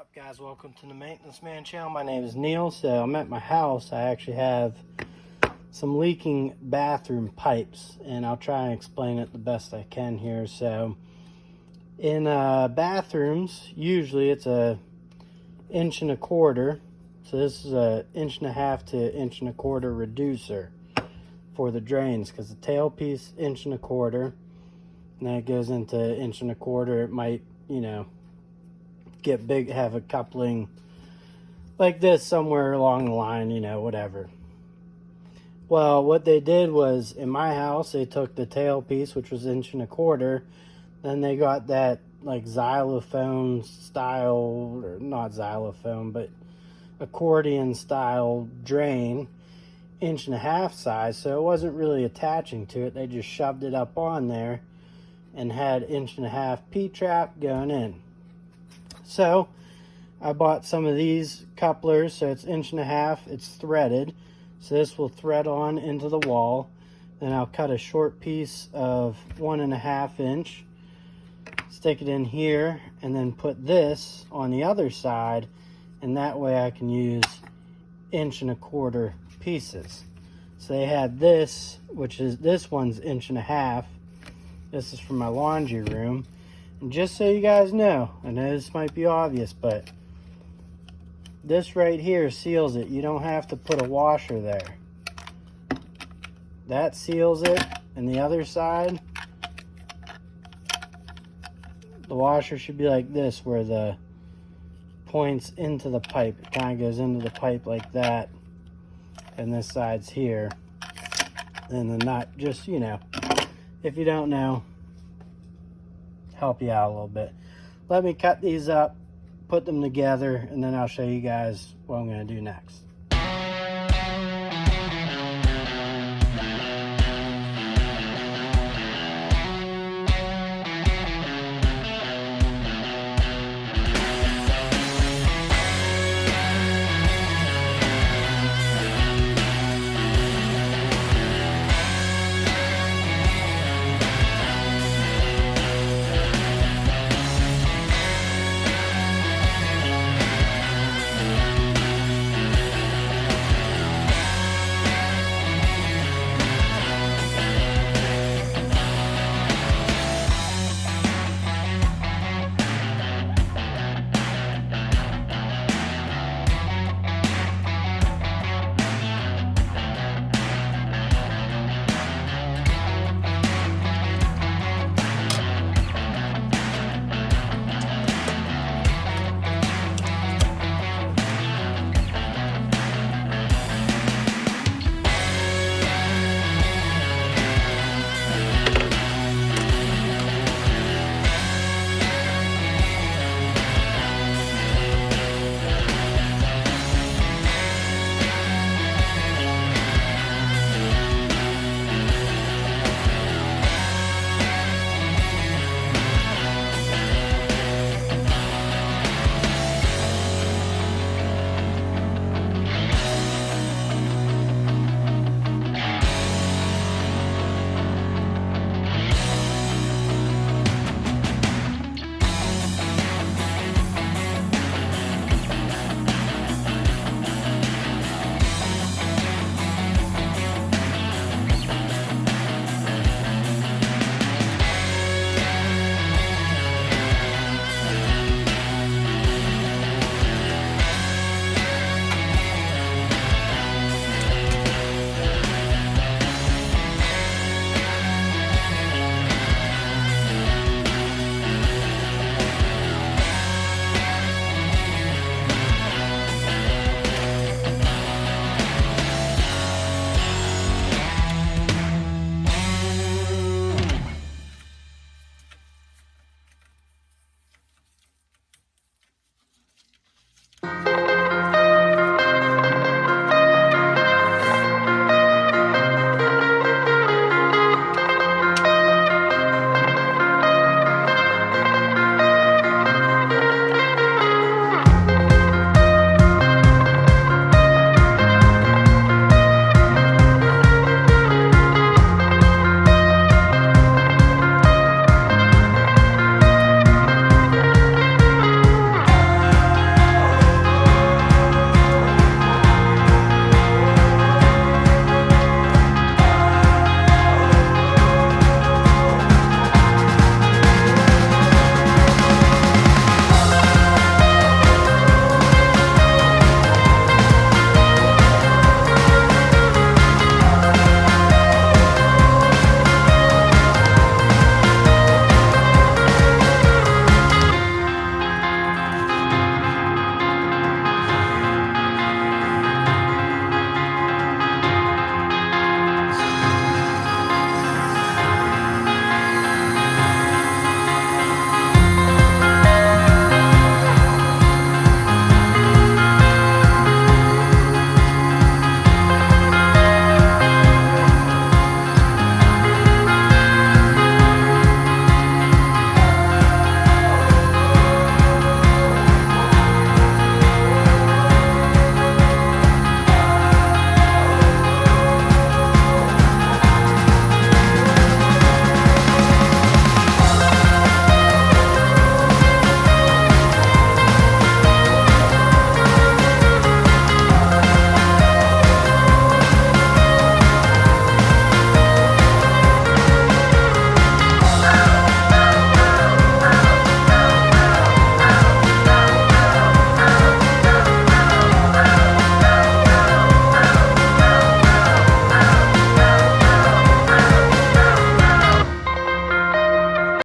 up, guys? Welcome to the Maintenance Man channel. My name is Neil. So I'm at my house. I actually have some leaking bathroom pipes, and I'll try and explain it the best I can here. So in bathrooms, usually it's a 1.25 inch. So this is a 1.5 to 1.25 inch reducer for the drains, because the tailpiece 1.25 inch, and then it goes into 1.25 inch. It might, get big, have a coupling like this somewhere along the line, whatever. Well, what they did was, in my house, they took the tailpiece, which was 1.25 inch, then they got that like xylophone style, or not xylophone, but accordion style drain, 1.5 inch size, so it wasn't really attaching to it. They just shoved it up on there and had 1.5 inch P-trap going in. So I bought some of these couplers, so it's 1.5 inch, it's threaded, so this will thread on into the wall. Then I'll cut a short piece of 1.5 inch, stick it in here, and then put this on the other side, and that way I can use 1.25 inch pieces. So they had this, which is, this one's 1.5 inch. This is for my laundry room. And just so you guys know, I know this might be obvious, but this right here seals it. You don't have to put a washer there. That seals it, and the other side, the washer should be like this, where the points into the pipe. It kind of goes into the pipe like that, and this side's here. And the nut, just, if you don't know, help you out a little bit. Let me cut these up, put them together, and then I'll show you guys what I'm going to do next.